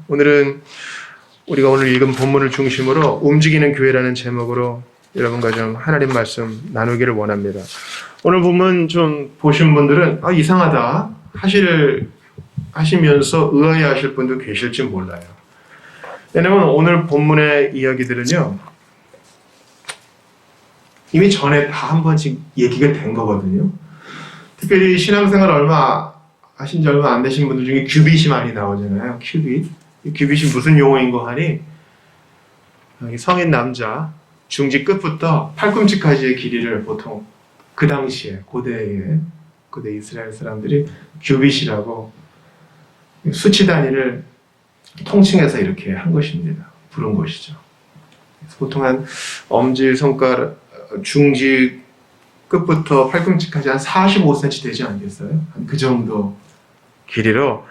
오늘은 우리가 오늘 읽은 본문을 중심으로 움직이는 교회라는 제목으로 여러분과 좀 하나님 말씀 나누기를 원합니다. 오늘 본문 좀 보신 분들은 이상하다 하시면서 의아해하실 분도 계실지 몰라요. 왜냐하면 오늘 본문의 이야기들은요 이미 전에 다 한 번씩 얘기가 된 거거든요. 특별히 신앙생활 하신 지 얼마 안 되신 분들 중에 큐빗이 많이 나오잖아요. 큐빗. 큐빗이 무슨 용어인 거 하니 성인 남자 중지 끝부터 팔꿈치까지의 길이를 보통 그 당시에 고대 이스라엘 사람들이 큐빗이라고 수치 단위를 통칭해서 이렇게 한 것입니다. 부른 것이죠. 보통 한 엄지 손가락 중지 끝부터 팔꿈치까지 한 45cm 되지 않겠어요? 한 그 정도 길이로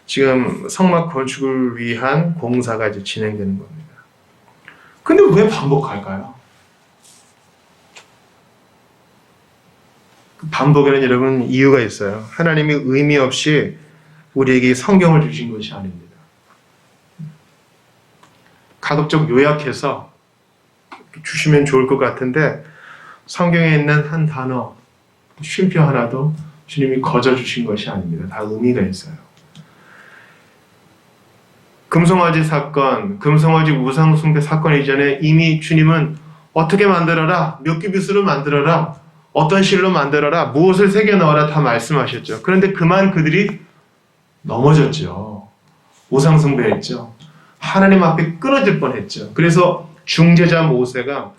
지금 성막 건축을 위한 공사가 이제 진행되는 겁니다. 근데 왜 반복할까요? 그 반복에는 여러분 이유가 있어요. 하나님이 의미 없이 우리에게 성경을 주신 것이 아닙니다. 가급적 요약해서 주시면 좋을 것 같은데 성경에 있는 한 단어, 쉼표 하나도 주님이 거저 주신 것이 아닙니다. 다 의미가 있어요. 금송아지 사건, 금송아지 우상숭배 사건 이전에 이미 주님은 어떻게 만들어라, 몇 규빗으로 만들어라, 어떤 실로 만들어라, 무엇을 새겨 넣어라 다 말씀하셨죠. 그런데 그만 그들이 넘어졌죠. 우상숭배했죠. 하나님 앞에 끊어질 뻔했죠. 그래서 중보자 모세가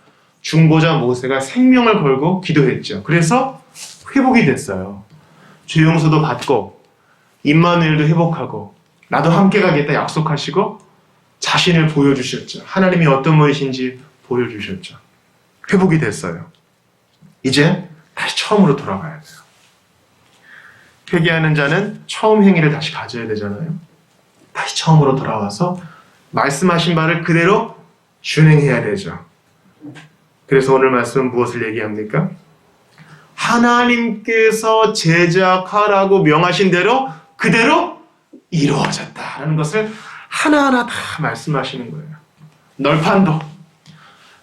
생명을 걸고 기도했죠. 그래서 회복이 됐어요. 죄 용서도 받고 임마누엘도 회복하고 나도 함께 가겠다 약속하시고 자신을 보여주셨죠. 하나님이 어떤 분이신지 보여주셨죠. 회복이 됐어요. 이제 다시 처음으로 돌아가야 돼요. 회개하는 자는 처음 행위를 다시 가져야 되잖아요. 다시 처음으로 돌아와서 말씀하신 바를 그대로 준행해야 되죠. 그래서 오늘 말씀은 무엇을 얘기합니까? 하나님께서 제작하라고 명하신 대로 그대로 이루어졌다라는 것을 하나하나 다 말씀하시는 거예요. 널판도,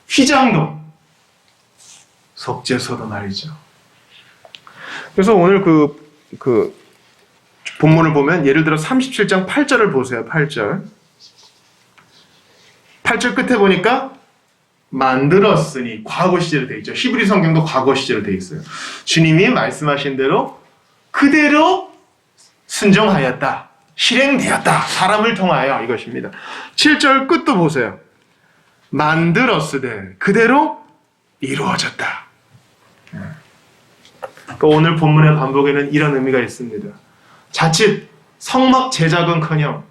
휘장도, 속죄소도 말이죠. 그래서 오늘 그 본문을 보면 예를 들어 37장 8절을 보세요. 8절 끝에 보니까 만들었으니 과거 시제로 되어 있죠. 히브리 성경도 과거 시제로 되어 있어요. 주님이 말씀하신 대로 그대로 순종하였다. 실행되었다. 사람을 통하여 이것입니다. 7절 끝도 보세요. 만들었으되 그대로 이루어졌다. 그러니까 오늘 본문의 반복에는 이런 의미가 있습니다. 자칫 성막 제작은커녕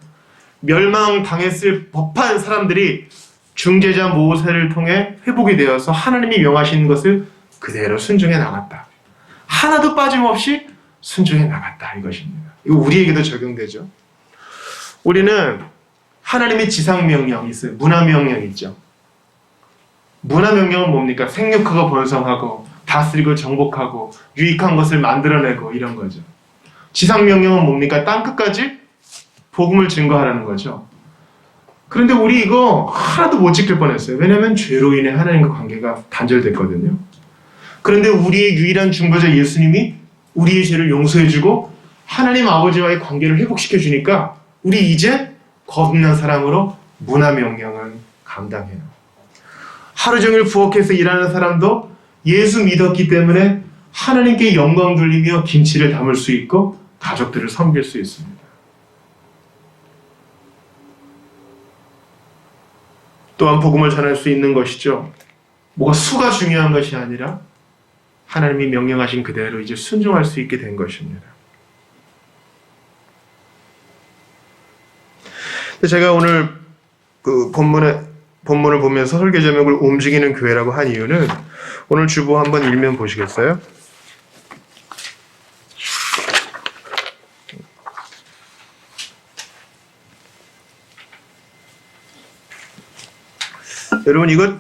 멸망당했을 법한 사람들이 중재자 모세를 통해 회복이 되어서 하나님이 명하신 것을 그대로 순종해 나갔다. 하나도 빠짐없이 순종해 나갔다 이것입니다. 이거 우리에게도 적용되죠. 우리는 하나님의 지상명령이 있어요. 문화명령이 있죠. 문화명령은 뭡니까? 생육하고 번성하고 다스리고 정복하고 유익한 것을 만들어내고 이런 거죠. 지상명령은 뭡니까? 땅끝까지 복음을 증거하라는 거죠. 그런데 우리 이거 하나도 못 지킬 뻔했어요. 왜냐하면 죄로 인해 하나님과 관계가 단절됐거든요. 그런데 우리의 유일한 중보자 예수님이 우리의 죄를 용서해주고 하나님 아버지와의 관계를 회복시켜주니까 우리 이제 거듭난 사람으로 문화명령은 감당해요. 하루 종일 부엌에서 일하는 사람도 예수 믿었기 때문에 하나님께 영광 돌리며 김치를 담을 수 있고 가족들을 섬길 수 있습니다. 또한 복음을 전할 수 있는 것이죠. 뭐가 수가 중요한 것이 아니라 하나님이 명령하신 그대로 이제 순종할 수 있게 된 것입니다. 제가 오늘 그 본문을 보면서 설교 제목을 움직이는 교회라고 한 이유는 오늘 주보 한번 읽면 보시겠어요? 여러분 이거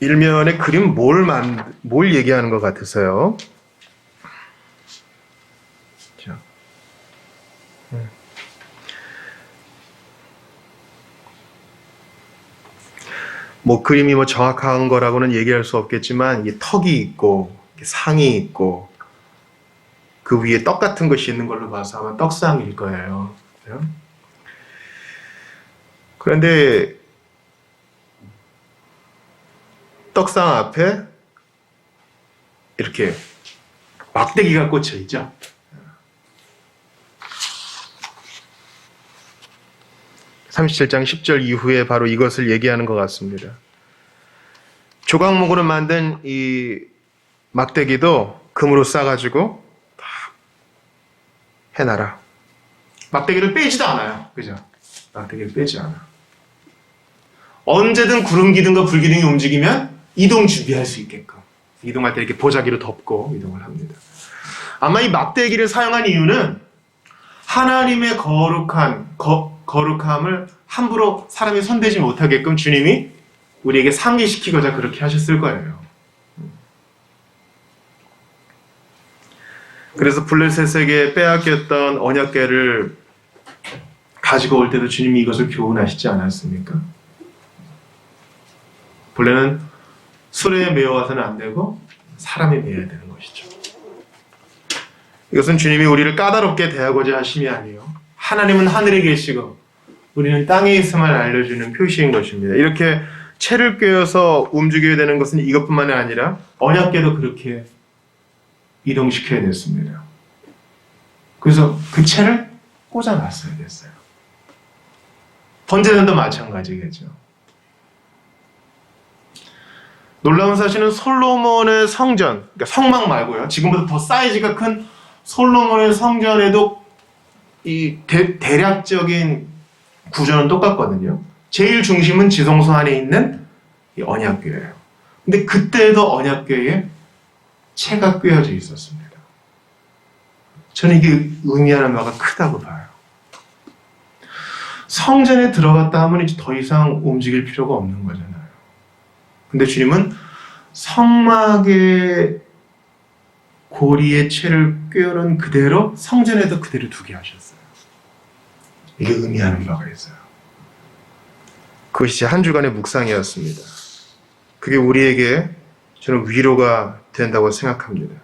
일면의 그림 뭘 얘기하는 것 같으세요? 자, 뭐 그림이 뭐 정확한 거라고는 얘기할 수 없겠지만 이게 턱이 있고 상이 있고 그 위에 떡 같은 것이 있는 걸로 봐서 아마 떡상일 거예요. 그런데 떡상 앞에 이렇게 막대기가 꽂혀 있죠. (37장 10절) 이후에 바로 이것을 얘기하는 것 같습니다. 조각목으로 만든 이 막대기도 금으로 싸가지고 다 해놔라. 막대기를 빼지도 않아요. 그죠? 막대기를 빼지 않아. 언제든 구름 기둥과 불 기둥이 움직이면 이동 준비할 수 있게끔. 이동할 때 이렇게 보자기로 덮고 이동을 합니다. 아마 이 막대기를 사용한 이유는 하나님의 거룩함을 함부로 사람이 손대지 못하게끔 주님이 우리에게 상기시키고자 그렇게 하셨을 거예요. 그래서 블레셋에게 빼앗겼던 언약궤를 가지고 올 때도 주님이 이것을 교훈하시지 않았습니까? 본래는 수레에 메어와서는 안 되고 사람이 메어야 되는 것이죠. 이것은 주님이 우리를 까다롭게 대하고자 하심이 아니에요. 하나님은 하늘에 계시고 우리는 땅에 있음을 알려주는 표시인 것입니다. 이렇게 채를 꿰어서 움직여야 되는 것은 이것뿐만이 아니라 언약궤도 그렇게 이동시켜야 됐습니다. 그래서 그 채를 꽂아놨어야 됐어요. 번제단도 마찬가지겠죠. 놀라운 사실은 솔로몬의 성전, 그러니까 성막 말고요. 지금보다 더 사이즈가 큰 솔로몬의 성전에도 이 대략적인 구조는 똑같거든요. 제일 중심은 지성소 안에 있는 이 언약궤예요. 근데 그때도 언약궤에 채가 꿰어져 있었습니다. 저는 이게 의미하는 바가 크다고 봐요. 성전에 들어갔다 하면 이제 더 이상 움직일 필요가 없는 거잖아요. 근데 주님은 성막의 고리에 채를 꿰어놓은 그대로 성전에도 그대로 두게 하셨어요. 이게 의미하는 바가 있어요. 그것이 한 주간의 묵상이었습니다. 그게 우리에게 저는 위로가 된다고 생각합니다.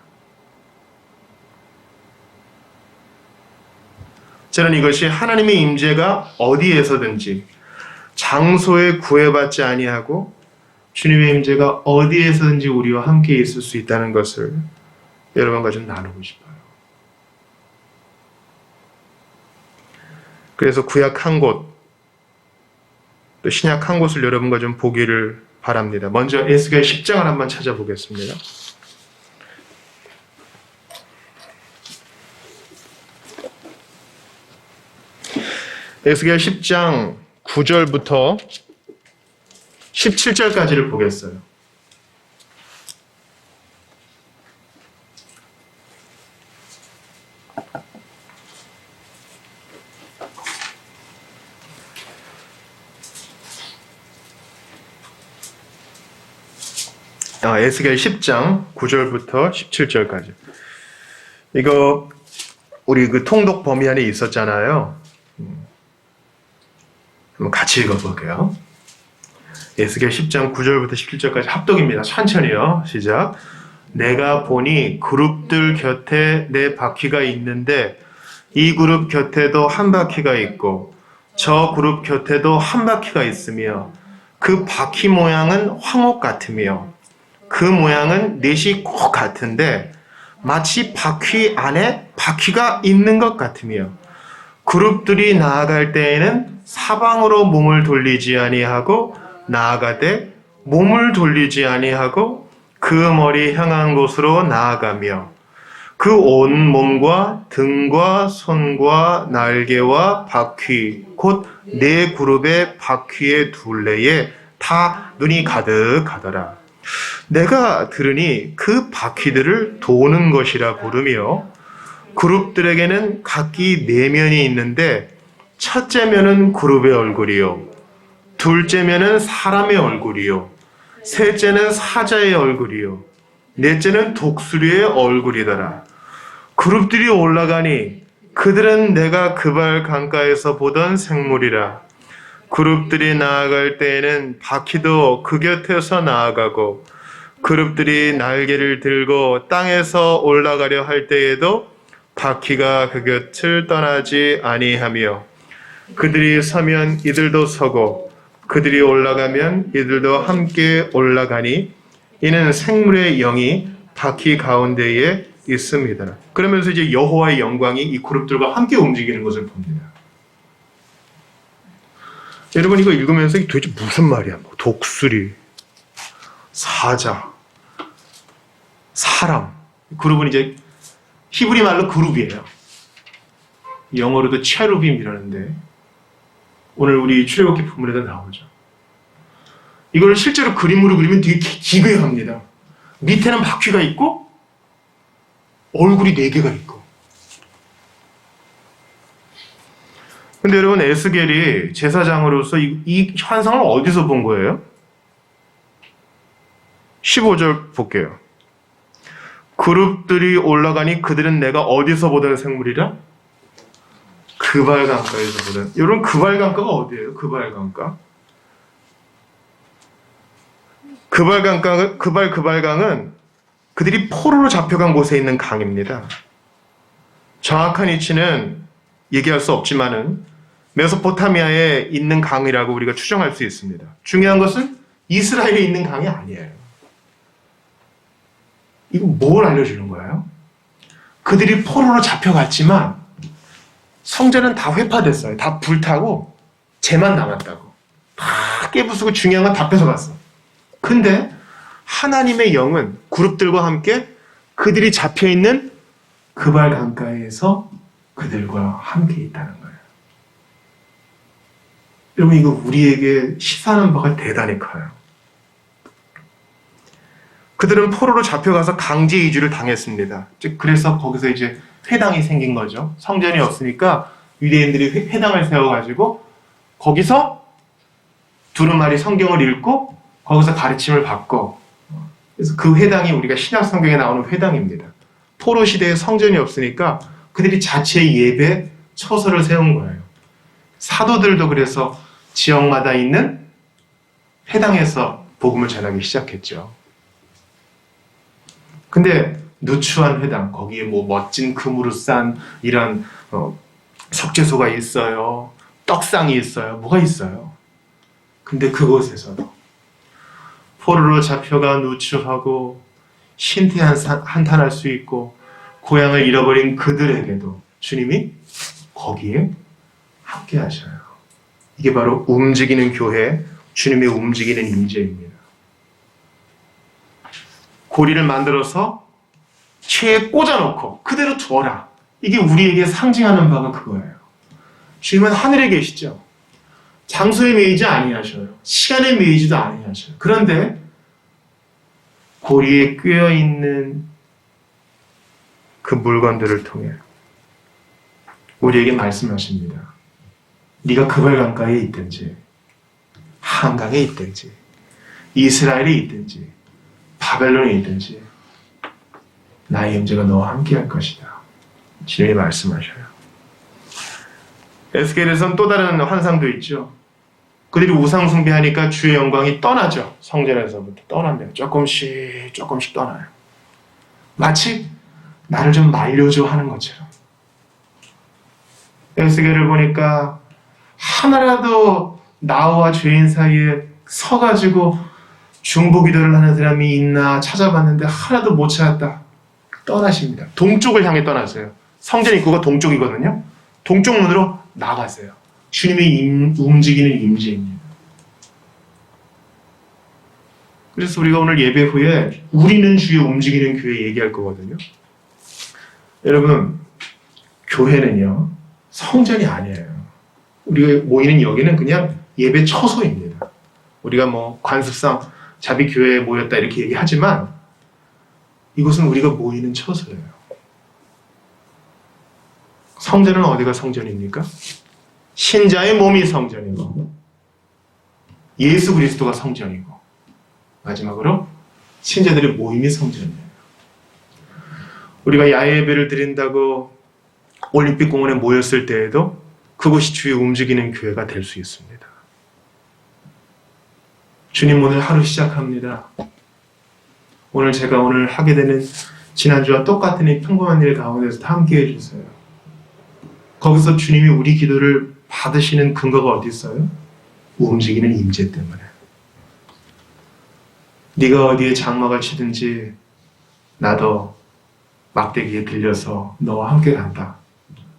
저는 이것이 하나님의 임재가 어디에서든지 장소에 구애받지 아니하고 주님의 임재가 어디에서든지 우리와 함께 있을 수 있다는 것을 여러분과 좀 나누고 싶어요. 그래서 구약 한 곳, 또 신약 한 곳을 여러분과 좀 보기를 바랍니다. 먼저 에스겔 10장을 한번 찾아보겠습니다. 에스겔 10장 9절부터 17절까지를 보겠어요. 에스겔 10장 9절부터 17절까지. 이거 우리 그 통독 범위 안에 있었잖아요. 한번 같이 읽어볼게요. 에스겔 10장 9절부터 17절까지 합독입니다. 천천히요. 시작. 내가 보니 그룹들 곁에 네 바퀴가 있는데 이 그룹 곁에도 한 바퀴가 있고 저 그룹 곁에도 한 바퀴가 있으며 그 바퀴 모양은 황옥 같으며 그 모양은 넷이 꼭 같은데 마치 바퀴 안에 바퀴가 있는 것 같으며 그룹들이 나아갈 때에는 사방으로 몸을 돌리지 아니하고 나아가되 몸을 돌리지 아니하고 그 머리 향한 곳으로 나아가며 그 온 몸과 등과 손과 날개와 바퀴 곧 네 그룹의 바퀴의 둘레에 다 눈이 가득하더라. 내가 들으니 그 바퀴들을 도는 것이라 부르며 그룹들에게는 각기 네 면이 있는데 첫째 면은 그룹의 얼굴이요 둘째 면은 사람의 얼굴이요 셋째는 사자의 얼굴이요 넷째는 독수리의 얼굴이더라. 그룹들이 올라가니 그들은 내가 그발 강가에서 보던 생물이라. 그룹들이 나아갈 때에는 바퀴도 그 곁에서 나아가고 그룹들이 날개를 들고 땅에서 올라가려 할 때에도 바퀴가 그 곁을 떠나지 아니하며 그들이 서면 이들도 서고 그들이 올라가면 이들도 함께 올라가니 이는 생물의 영이 바퀴 가운데에 있습니다. 그러면서 이제 여호와의 영광이 이 그룹들과 함께 움직이는 것을 봅니다. 여러분 이거 읽으면서 이게 도대체 무슨 말이야? 뭐 독수리, 사자, 사람. 그룹은 이제 히브리 말로 그룹이에요. 영어로도 체루빔이라는데 오늘 우리 출애굽기 본문에도 나오죠. 이걸 실제로 그림으로 그리면 되게 기괴합니다. 밑에는 바퀴가 있고 얼굴이 4개가 있고. 근데 여러분 에스겔이 제사장으로서 이 환상을 어디서 본 거예요? 15절 볼게요. 그룹들이 올라가니 그들은 내가 어디서 보던 생물이라? 그발강가에서 보던. 여러분 그발강가가 어디예요? 그발강가? 그발강은 그들이 포로로 잡혀간 곳에 있는 강입니다. 정확한 위치는 얘기할 수 없지만은 메소포타미아에 있는 강이라고 우리가 추정할 수 있습니다. 중요한 것은 이스라엘에 있는 강이 아니에요. 이거 뭘 알려주는 거예요? 그들이 포로로 잡혀갔지만 성전은 다 회파됐어요. 다 불타고 재만 남았다고. 다 깨부수고 중요한 건 다 뺏어갔어. 근데 하나님의 영은 그룹들과 함께 그들이 잡혀있는 그발 강가에서 그들과 함께 있다는 거예요. 여러분 이거 우리에게 시사하는 바가 대단히 커요. 그들은 포로로 잡혀가서 강제 이주를 당했습니다. 그래서 거기서 이제 회당이 생긴 거죠. 성전이 없으니까 유대인들이 회당을 세워가지고 거기서 두루마리 성경을 읽고 거기서 가르침을 받고, 그래서 그 회당이 우리가 신약 성경에 나오는 회당입니다. 포로 시대에 성전이 없으니까 그들이 자체 예배 처소를 세운 거예요. 사도들도 그래서 지역마다 있는 회당에서 복음을 전하기 시작했죠. 근데 누추한 회당, 거기에 뭐 멋진 금으로 싼 이런 석재소가 있어요. 떡상이 있어요. 뭐가 있어요. 근데 그곳에서도 포로로 잡혀가 누추하고 한탄할 수 있고 고향을 잃어버린 그들에게도 주님이 거기에 함께 하셔요. 이게 바로 움직이는 교회, 주님의 움직이는 임재입니다. 고리를 만들어서 채에 꽂아놓고 그대로 두어라. 이게 우리에게 상징하는 바가 그거예요. 주님은 하늘에 계시죠. 장소에 매이지 아니하셔요. 시간에 매이지도 아니하셔요. 그런데 고리에 꿰어있는 그 물건들을 통해 우리에게 말씀하십니다. 네가 그발 강가에 있든지 한강에 있든지 이스라엘에 있든지 바벨론에 있든지 나의 임재가 너와 함께 할 것이다. 주님이 말씀하셔요. 에스겔에서는 또 다른 환상도 있죠. 그들이 우상 숭배하니까 주의 영광이 떠나죠. 성전에서부터 떠납니다. 조금씩 떠나요. 마치 나를 좀 말려줘 하는 것처럼. 에스겔을 보니까 하나라도 나와 죄인 사이에 서가지고 중보기도를 하는 사람이 있나 찾아봤는데 하나도 못 찾았다. 떠나십니다. 동쪽을 향해 떠나세요. 성전 입구가 동쪽이거든요. 동쪽 문으로 나가세요. 주님의 움직이는 임재입니다. 그래서 우리가 오늘 예배 후에 우리는 주의 움직이는 교회 얘기할 거거든요. 여러분, 교회는요, 성전이 아니에요. 우리가 모이는 여기는 그냥 예배 처소입니다. 우리가 뭐 관습상 자비교회에 모였다 이렇게 얘기하지만 이곳은 우리가 모이는 처소예요. 성전은 어디가 성전입니까? 신자의 몸이 성전이고 예수 그리스도가 성전이고 마지막으로 신자들의 모임이 성전이에요. 우리가 야외 예배를 드린다고 올림픽 공원에 모였을 때에도 그곳이 주의 움직이는 교회가 될 수 있습니다. 주님 오늘 하루 시작합니다. 오늘 제가 오늘 하게 되는 지난주와 똑같은 이 평범한 일 가운데서 다 함께 해주세요. 거기서 주님이 우리 기도를 받으시는 근거가 어디 있어요? 움직이는 임재 때문에. 네가 어디에 장막을 치든지 나도 막대기에 들려서 너와 함께 간다.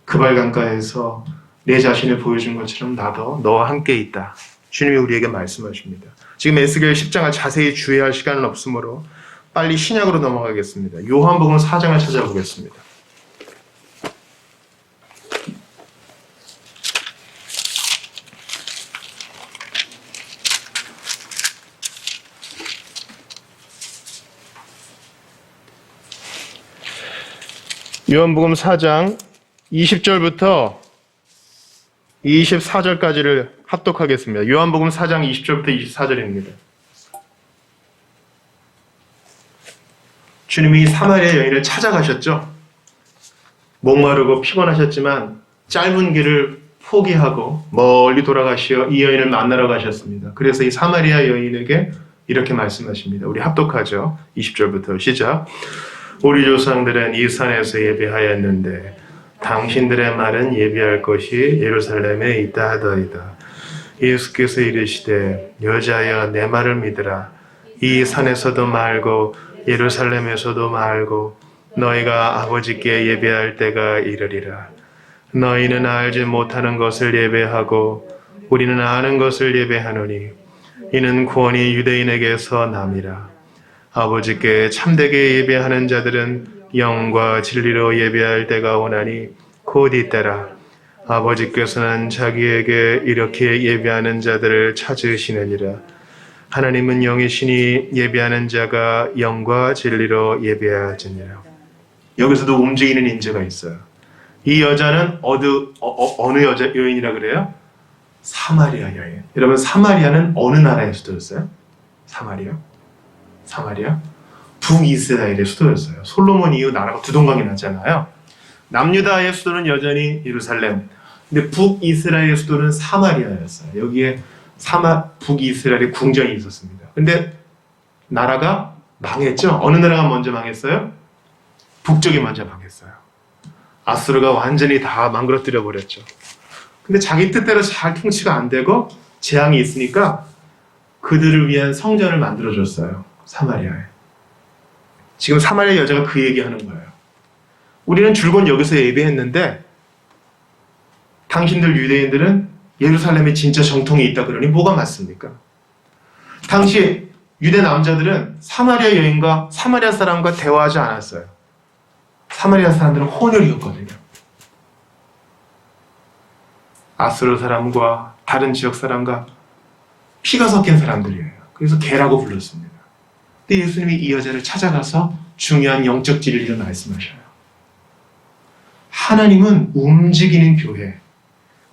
그발 강가에서 내 자신을 보여준 것처럼 나도 너와 함께 있다. 주님이 우리에게 말씀하십니다. 지금 에스겔 10장을 자세히 주의할 시간은 없으므로 빨리 신약으로 넘어가겠습니다. 요한복음 4장을 찾아보겠습니다. 요한복음 4장 20절부터 24절까지를 합독하겠습니다. 요한복음 4장 20절부터 24절입니다. 주님이 사마리아 여인을 찾아가셨죠. 목마르고 피곤하셨지만 짧은 길을 포기하고 멀리 돌아가시어 이 여인을 만나러 가셨습니다. 그래서 이 사마리아 여인에게 이렇게 말씀하십니다. 우리 합독하죠. 20절부터 시작. 우리 조상들은 이 산에서 예배하였는데 당신들의 말은 예배할 것이 예루살렘에 있다 하더이다. 예수께서 이르시되 여자여 내 말을 믿으라. 이 산에서도 말고 예루살렘에서도 말고 너희가 아버지께 예배할 때가 이르리라. 너희는 알지 못하는 것을 예배하고 우리는 아는 것을 예배하노니 이는 구원이 유대인에게서 남이라. 아버지께 참되게 예배하는 자들은 영과 진리로 예배할 때가 오나니 곧 이때라. 아버지께서는 자기에게 이렇게 예배하는 자들을 찾으시느니라. 하나님은 영이시니 예배하는 자가 영과 진리로 예배하지니라. 여기서도 움직이는 임재가 있어요. 이 여자는 어느 여인이라 그래요? 사마리아 여인. 여러분 사마리아는 어느 나라의 수도였어요? 사마리아? 북이스라엘의 수도였어요. 솔로몬 이후 나라가 두 동강이 났잖아요. 남유다의 수도는 여전히 예루살렘. 근데 북이스라엘의 수도는 사마리아였어요. 여기에 북이스라엘의 궁전이 있었습니다. 근데 나라가 망했죠. 어느 나라가 먼저 망했어요? 북쪽이 먼저 망했어요. 아수르가 완전히 다 망가뜨려 버렸죠. 근데 자기 뜻대로 잘 통치가 안 되고 재앙이 있으니까 그들을 위한 성전을 만들어줬어요. 사마리아에. 지금 사마리아 여자가 그 얘기하는 거예요. 우리는 줄곧 여기서 예배했는데 당신들 유대인들은 예루살렘에 진짜 정통이 있다 그러니 뭐가 맞습니까? 당시 유대 남자들은 사마리아 여인과 사마리아 사람과 대화하지 않았어요. 사마리아 사람들은 혼혈이었거든요. 아수르 사람과 다른 지역 사람과 피가 섞인 사람들이에요. 그래서 개라고 불렀습니다. 근데 예수님이 이 여자를 찾아가서 중요한 영적 진리를 말씀하셔요. 하나님은 움직이는 교회,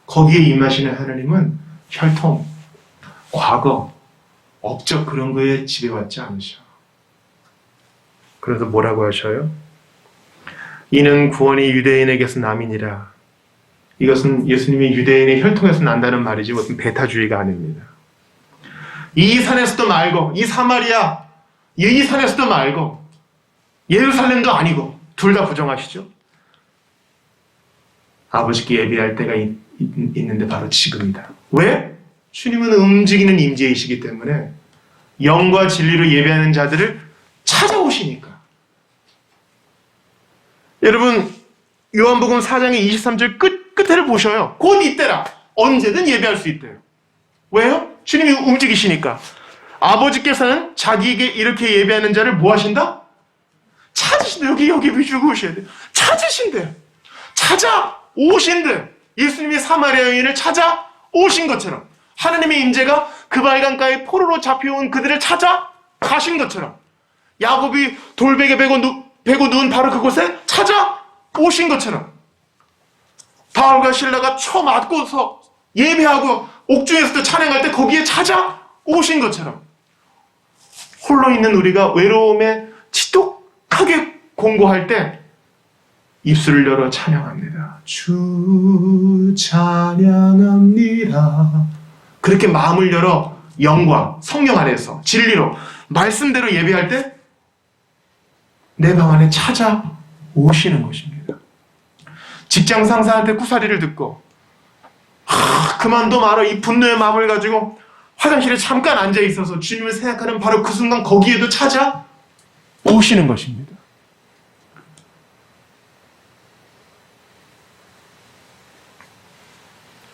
거기에 임하시는 하나님은 혈통, 과거, 업적 그런 거에 지배받지 않으셔. 그래서 뭐라고 하셔요? 이는 구원이 유대인에게서 남이니라. 이것은 예수님이 유대인의 혈통에서 난다는 말이지 무슨 배타주의가 아닙니다. 이 산에서도 말고 이 사마리아 이 산에서도 말고 예루살렘도 아니고 둘 다 부정하시죠. 아버지께 예배할 때가 있는데 바로 지금이다. 왜? 주님은 움직이는 임재이시기 때문에 영과 진리로 예배하는 자들을 찾아오시니까. 여러분 요한복음 4장의 23절 끝을 보셔요. 곧 이때라. 언제든 예배할 수 있대요. 왜요? 주님이 움직이시니까. 아버지께서는 자기에게 이렇게 예배하는 자를 뭐 하신다? 찾으신다. 여기 비추고 오셔야 돼요. 찾으신대요. 찾아오신대요. 예수님이 사마리아 여인을 찾아오신 것처럼 하나님의 임재가 그발 강가에 포로로 잡혀온 그들을 찾아가신 것처럼 야곱이 돌베개 베고 누운 바로 그곳에 찾아오신 것처럼 바울과 실라가 쳐 맞고서 예배하고 옥중에서도 찬양할 때 거기에 찾아오신 것처럼 홀로 있는 우리가 외로움에 지독하게 공고할 때 입술을 열어 찬양합니다. 주 찬양합니다. 그렇게 마음을 열어 영과 성령 안에서 진리로 말씀대로 예배할 때 내 방 안에 찾아오시는 것입니다. 직장 상사한테 구사리를 듣고 그만둬 말어 이 분노의 마음을 가지고 화장실에 잠깐 앉아 있어서 주님을 생각하는 바로 그 순간 거기에도 찾아오시는 것입니다.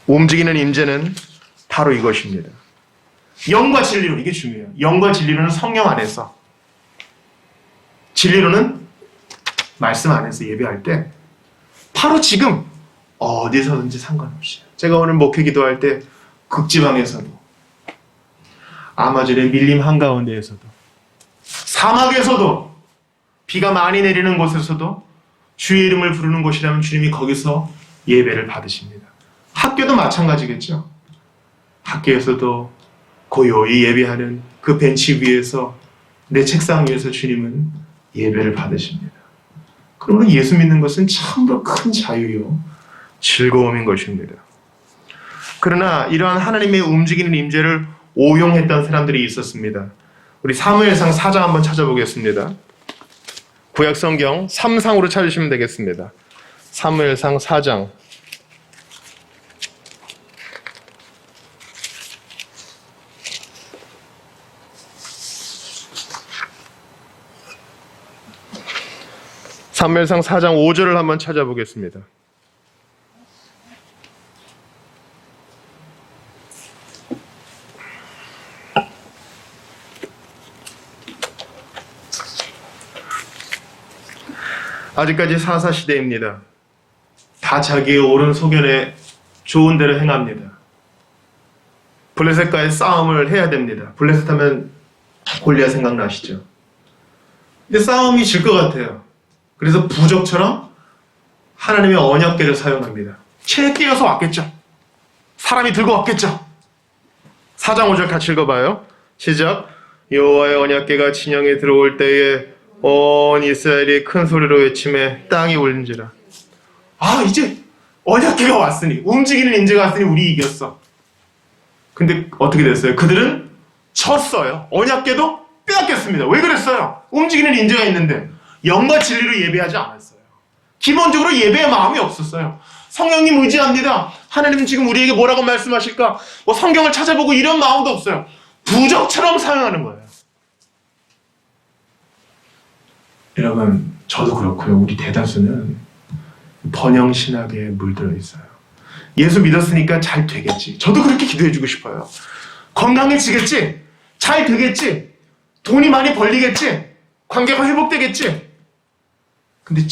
움직이는 임재는 바로 이것입니다. 영과 진리로, 이게 중요해요. 영과 진리로는 성령 안에서, 진리로는 말씀 안에서 예배할 때 바로 지금 어디서든지 상관없이, 제가 오늘 목회 기도할 때 극지방에서도, 아마존의 밀림 한가운데에서도, 사막에서도, 비가 많이 내리는 곳에서도 주의 이름을 부르는 곳이라면 주님이 거기서 예배를 받으십니다. 학교도 마찬가지겠죠. 학교에서도 고요히 예배하는 그 벤치 위에서, 내 책상 위에서 주님은 예배를 받으십니다. 그러므로 예수 믿는 것은 참으로 큰 자유요 즐거움인 것입니다. 그러나 이러한 하나님의 움직이는 임재를 오용했던 사람들이 있었습니다. 우리 사무엘상 4장 한번 찾아보겠습니다. 구약성경 3상으로 찾으시면 되겠습니다. 사무엘상 4장. 사무엘상 4장 5절을 한번 찾아보겠습니다. 아직까지 사사시대입니다. 다 자기의 옳은 소견에 좋은 대로 행합니다. 블레셋과의 싸움을 해야 됩니다. 블레셋 하면 골리앗 생각나시죠? 근데 싸움이 질 것 같아요. 그래서 부적처럼 하나님의 언약궤를 사용합니다. 채에 끼어서 왔겠죠. 사람이 들고 왔겠죠. 4장 5절 같이 읽어봐요. 시작. 여호와의 언약궤가 진영에 들어올 때에 온 이스라엘이 큰 소리로 외치매 땅이 울린지라. 이제 언약궤가 왔으니, 움직이는 임재가 왔으니 우리 이겼어. 근데 어떻게 됐어요? 그들은 졌어요. 언약궤도 빼앗겼습니다. 왜 그랬어요? 움직이는 임재가 있는데 영과 진리로 예배하지 않았어요. 기본적으로 예배의 마음이 없었어요. 성령님 의지합니다. 하나님은 지금 우리에게 뭐라고 말씀하실까? 성경을 찾아보고 이런 마음도 없어요. 부적처럼 사용하는 거예요. 여러분, 저도 그렇고요. 우리 대다수는 번영신학에 물들어 있어요. 예수 믿었으니까 잘 되겠지. 저도 그렇게 기도해주고 싶어요. 건강해지겠지? 잘 되겠지? 돈이 많이 벌리겠지? 관계가 회복되겠지? 근데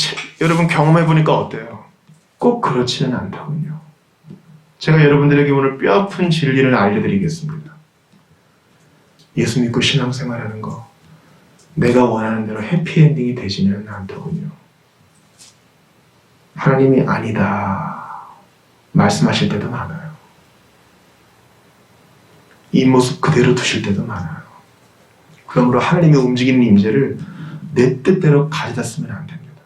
여러분 경험해보니까 어때요? 꼭 그렇지는 않더군요. 제가 여러분들에게 오늘 뼈아픈 진리를 알려드리겠습니다. 예수 믿고 신앙생활하는 거, 내가 원하는 대로 해피엔딩이 되지는 않더군요. 하나님이 아니다 말씀하실 때도 많아요. 이 모습 그대로 두실 때도 많아요. 그러므로 하나님의 움직이는 임재를 내 뜻대로 가져다 쓰면 안 됩니다.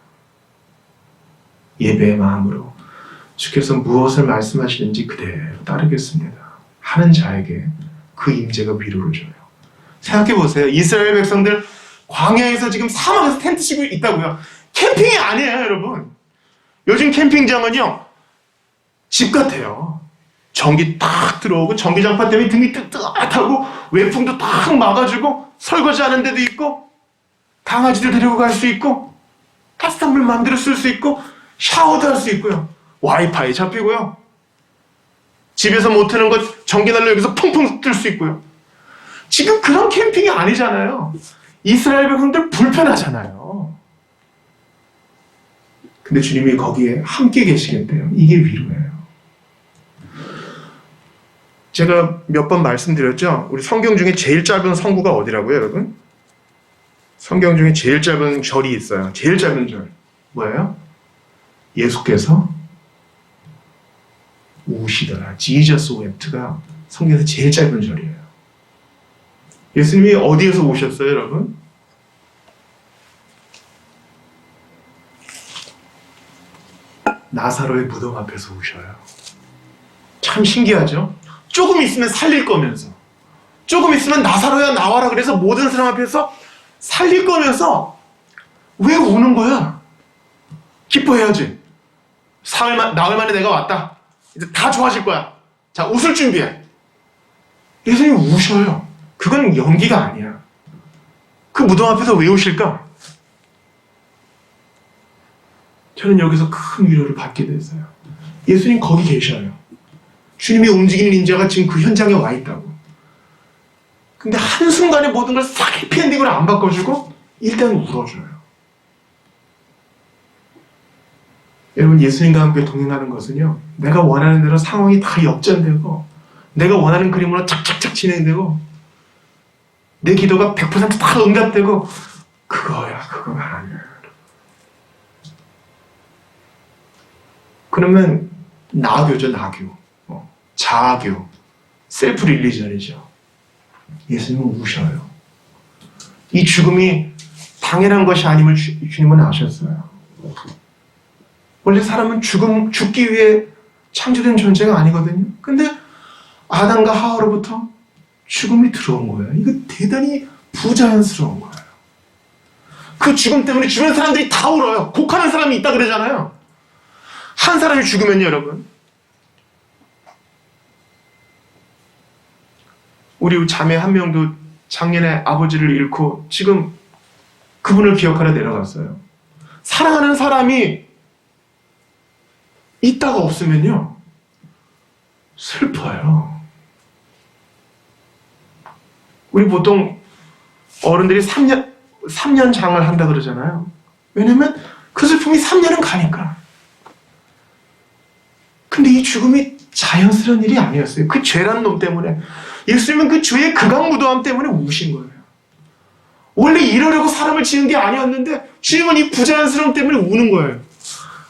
예배의 마음으로 주께서 무엇을 말씀하시는지 그대로 따르겠습니다 하는 자에게 그 임재가 위로를 줘요. 생각해보세요. 이스라엘 백성들 광야에서 지금 사막에서 텐트 치고 있다고요. 캠핑이 아니에요, 여러분. 요즘 캠핑장은요, 집 같아요. 전기 딱 들어오고 전기장판 때문에 등이 뜨뜻하고 외풍도 딱 막아주고 설거지 하는 데도 있고 강아지들 데리고 갈 수 있고 따뜻한 물 마음대로 쓸 수 있고 샤워도 할 수 있고요. 와이파이 잡히고요. 집에서 못 트는 것 전기난로 여기서 퐁퐁 뜰 수 있고요. 지금 그런 캠핑이 아니잖아요. 이스라엘 백성들 불편하잖아요. 근데 주님이 거기에 함께 계시겠대요. 이게 위로예요. 제가 몇 번 말씀드렸죠? 우리 성경 중에 제일 짧은 성구가 어디라고요, 여러분? 성경 중에 제일 짧은 절이 있어요. 제일 짧은 절. 뭐예요? 예수께서 우시더라. Jesus wept가 성경에서 제일 짧은 절이에요. 예수님이 어디에서 오셨어요, 여러분? 나사로의 무덤 앞에서 오셔요. 참 신기하죠? 조금 있으면 살릴 거면서, 조금 있으면 나사로야 나와라 그래서 모든 사람 앞에서 살릴 거면서 왜 우는 거야? 기뻐해야지. 나흘 만에 내가 왔다. 이제 다 좋아질 거야. 자, 웃을 준비해. 예수님 우셔요. 그건 연기가 아니야. 그 무덤 앞에서 왜 우실까? 저는 여기서 큰 위로를 받게 됐어요. 예수님 거기 계셔요. 주님이 움직이는 인자가 지금 그 현장에 와 있다고. 근데 한순간에 모든 걸 싹 해피엔딩으로 안 바꿔주고 일단 울어줘요. 여러분, 예수님과 함께 동행하는 것은요, 내가 원하는 대로 상황이 다 역전되고 내가 원하는 그림으로 착착착 진행되고 내 기도가 100%다 응답되고 그거가 아니에요. 그러면 나교죠, 나교. 자아교, 셀프 릴리전이죠. 예수님은 우셔요. 이 죽음이 당연한 것이 아님을 주님은 아셨어요. 원래 사람은 죽기 위해 창조된 존재가 아니거든요. 근데 아담과 하와로부터 죽음이 들어온 거예요. 이거 대단히 부자연스러운 거예요. 그 죽음 때문에 주변 사람들이 다 울어요. 곡하는 사람이 있다 그러잖아요. 한 사람이 죽으면요, 여러분. 우리 자매 한 명도 작년에 아버지를 잃고 지금 그분을 기억하러 내려갔어요. 사랑하는 사람이 있다가 없으면요, 슬퍼요. 우리 보통 어른들이 3년 장을 한다 그러잖아요. 왜냐면 그 슬픔이 3년은 가니까. 근데 이 죽음이 자연스러운 일이 아니었어요. 그 죄라는 놈 때문에. 예수님은 그 죄의 극악무도함 때문에 우신 거예요. 원래 이러려고 사람을 지은 게 아니었는데 주님은 이 부자연스러움 때문에 우는 거예요.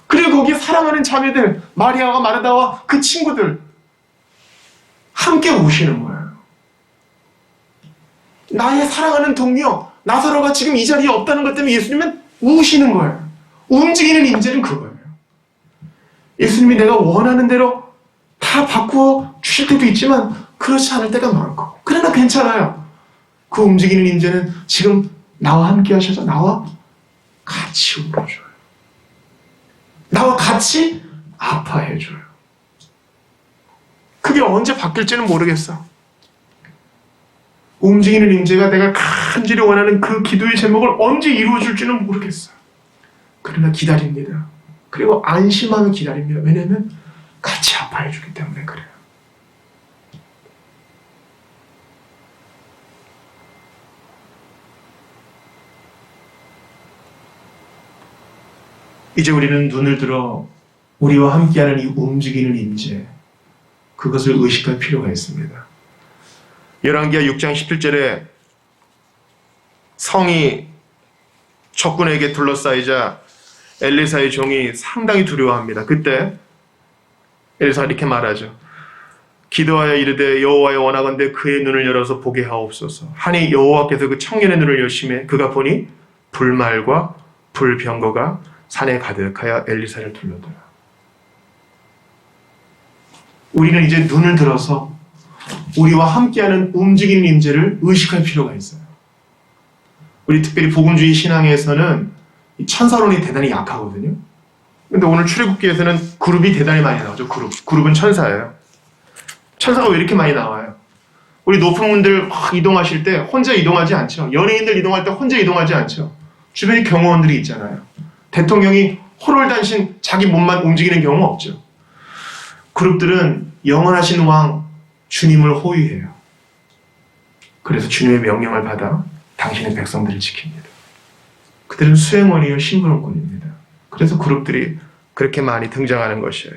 그리고 거기에 사랑하는 자매들, 마리아와 마르다와 그 친구들 함께 우시는 거예요. 나의 사랑하는 동료 나사로가 지금 이 자리에 없다는 것 때문에 예수님은 우시는 거예요. 움직이는 임재는 그거예요. 예수님이 내가 원하는 대로 다 바꾸어 주실 때도 있지만 그렇지 않을 때가 많고, 그러나 괜찮아요. 그 움직이는 임재는 지금 나와 함께 하셔서 나와 같이 울어줘요. 나와 같이 아파해줘요. 그게 언제 바뀔지는 모르겠어. 움직이는 임재가 내가 간절히 원하는 그 기도의 제목을 언제 이루어줄지는 모르겠어. 그러나 기다립니다. 그리고 안심하며 기다립니다. 왜냐하면 같이 아파해주기 때문에 그래요. 이제 우리는 눈을 들어 우리와 함께하는 이 움직이는 임재, 그것을 의식할 필요가 있습니다. 열왕기하 6장 17절에 성이 적군에게 둘러싸이자 엘리사의 종이 상당히 두려워합니다. 그때 엘리사가 이렇게 말하죠. 기도하여 이르되 여호와여 원하건대 그의 눈을 열어서 보게 하옵소서. 하니 여호와께서 그 청년의 눈을 여심해 그가 보니 불말과 불병거가 산에 가득하여 엘리사를 둘러더라. 우리는 이제 눈을 들어서 우리와 함께하는 움직이는 임재를 의식할 필요가 있어요. 우리 특별히 복음주의 신앙에서는 천사론이 대단히 약하거든요. 근데 오늘 출애굽기에서는 그룹이 대단히 많이 나오죠. 그룹은 천사예요. 천사가 왜 이렇게 많이 나와요? 우리 높은 분들 막 이동하실 때 혼자 이동하지 않죠. 연예인들 이동할 때 혼자 이동하지 않죠. 주변에 경호원들이 있잖아요. 대통령이 호롤단신 자기 몸만 움직이는 경우 없죠. 그룹들은 영원하신 왕 주님을 호위해요. 그래서 주님의 명령을 받아 당신의 백성들을 지킵니다. 그들은 수행원이요 심부름꾼입니다. 그래서 그룹들이 그렇게 많이 등장하는 것이에요.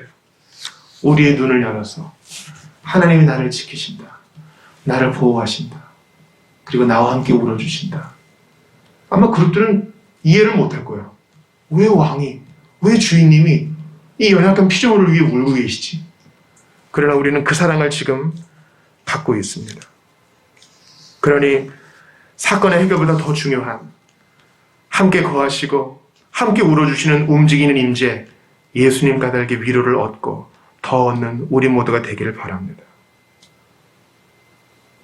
우리의 눈을 열어서 하나님이 나를 지키신다. 나를 보호하신다. 그리고 나와 함께 울어주신다. 아마 그룹들은 이해를 못할 거예요. 왜 왕이, 왜 주인님이 이 연약한 피조물을 위해 울고 계시지? 그러나 우리는 그 사랑을 지금 받고 있습니다. 그러니 사건의 해결보다 더 중요한 함께 거하시고 함께 울어주시는 움직이는 임재 예수님 까닭의 위로를 얻고 더 얻는 우리 모두가 되기를 바랍니다.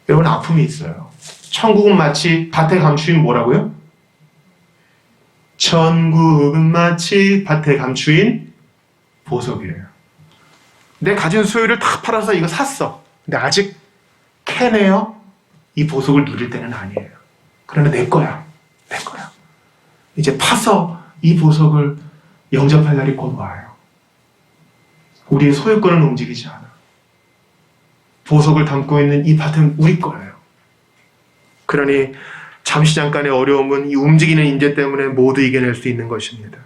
여러분, 여러분 아픔이 있어요. 천국은 마치 밭에 감추인 뭐라고요? 천국은 마치 밭에 감추인 보석이에요. 내 가진 소유를 다 팔아서 이거 샀어. 근데 아직 캐내어 이 보석을 누릴 때는 아니에요. 그러나 내 거야. 내 거야. 이제 파서 이 보석을 영접할 날이 곧 와요. 우리의 소유권은 움직이지 않아. 보석을 담고 있는 이 밭은 우리 거예요. 그러니 잠시 잠깐의 어려움은 이 움직이는 인재 때문에 모두 이겨낼 수 있는 것입니다.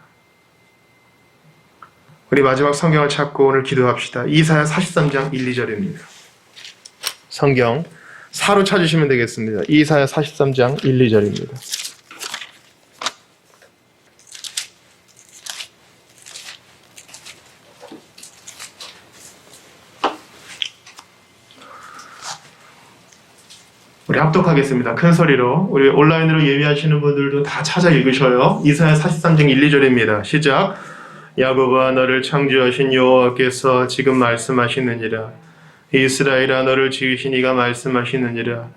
우리 마지막 성경을 찾고 오늘 기도합시다. 이사야 43장 1, 2절입니다. 성경 4로 찾으시면 되겠습니다. 이사야 43장 1, 2절입니다. 우리 합독하겠습니다. 큰 소리로. 우리 온라인으로 예비하시는 분들도 다 찾아 읽으셔요. 이사야 43장 1, 2절입니다. 시작. 야곱아 너를 창조하신 여호와께서 지금 말씀하시느니라. 이스라엘아 너를 지으신 이가 말씀하시느니라.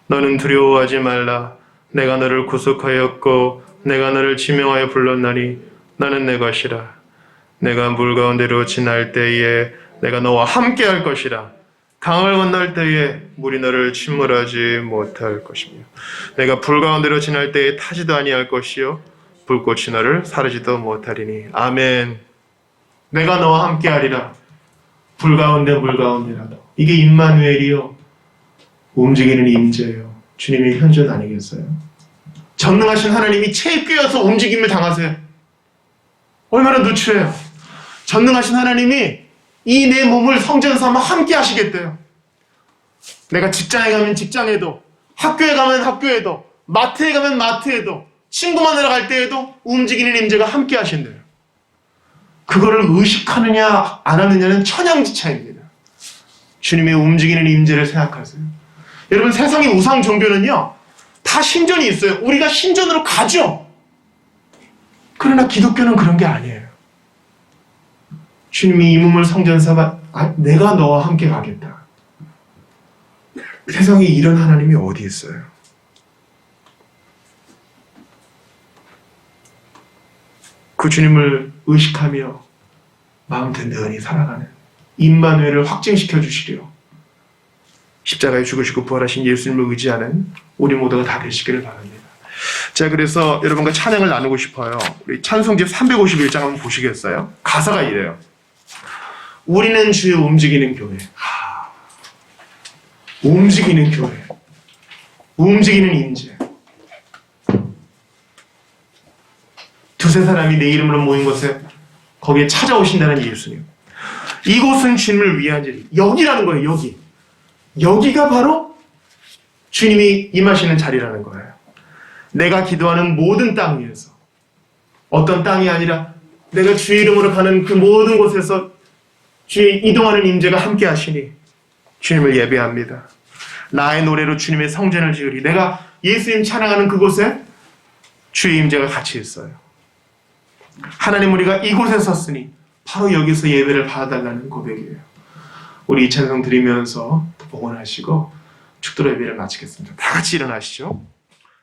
너는 두려워하지 말라. 내가 너를 구속하였고 내가 너를 지명하여 불렀나니 너는 내 것이라. 내가 물 가운데로 지날 때에 내가 너와 함께 할 것이라. 강을 건널 때에 물이 너를 침몰하지 못할 것이며 내가 불 가운데로 지날 때에 타지도 아니할 것이요 불꽃이 너를 사르지도 못하리니. 아멘. 내가 너와 함께 하리라. 불 가운데 물 가운데라도. 이게 임마누엘이요 움직이는 임재예요. 주님의 현존 아니겠어요? 전능하신 하나님이 채 꿰어서 움직임을 당하세요. 얼마나 누추해요. 전능하신 하나님이 이 내 몸을 성전 삼아 함께 하시겠대요. 내가 직장에 가면 직장에도, 학교에 가면 학교에도, 마트에 가면 마트에도, 친구 만나러 갈 때에도 움직이는 임재가 함께 하신대요. 그거를 의식하느냐 안 하느냐는 천양지차입니다. 주님의 움직이는 임재를 생각하세요. 여러분 세상의 우상 종교는요 다 신전이 있어요. 우리가 신전으로 가죠. 그러나 기독교는 그런 게 아니에요. 주님이 이 몸을 성전 삼아 내가 너와 함께 가겠다. 세상에 이런 하나님이 어디 있어요? 그 주님을 의식하며 마음 든든히 살아가는 임마누엘을 확증시켜 주시려 십자가에 죽으시고 부활하신 예수님을 의지하는 우리 모두가 다 되시기를 바랍니다. 자, 그래서 여러분과 찬양을 나누고 싶어요. 우리 찬송집 351장 한번 보시겠어요? 가사가 이래요. 우리는 주의 움직이는 교회. 움직이는 교회. 움직이는 임재. 두세 사람이 내 이름으로 모인 곳에 거기에 찾아오신다는 예수님. 이곳은 주님을 위한 자리. 여기라는 거예요. 여기. 여기가 바로 주님이 임하시는 자리라는 거예요. 내가 기도하는 모든 땅 위에서 어떤 땅이 아니라 내가 주의 이름으로 가는 그 모든 곳에서 주의 이동하는 임재가 함께 하시니 주님을 예배합니다. 나의 노래로 주님의 성전을 지으리. 내가 예수님 찬양하는 그곳에 주의 임재가 같이 있어요. 하나님 우리가 이곳에 섰으니 바로 여기서 예배를 받아달라는 고백이에요. 우리 이 찬송 드리면서 복원하시고 축도로 예배를 마치겠습니다. 다 같이 일어나시죠.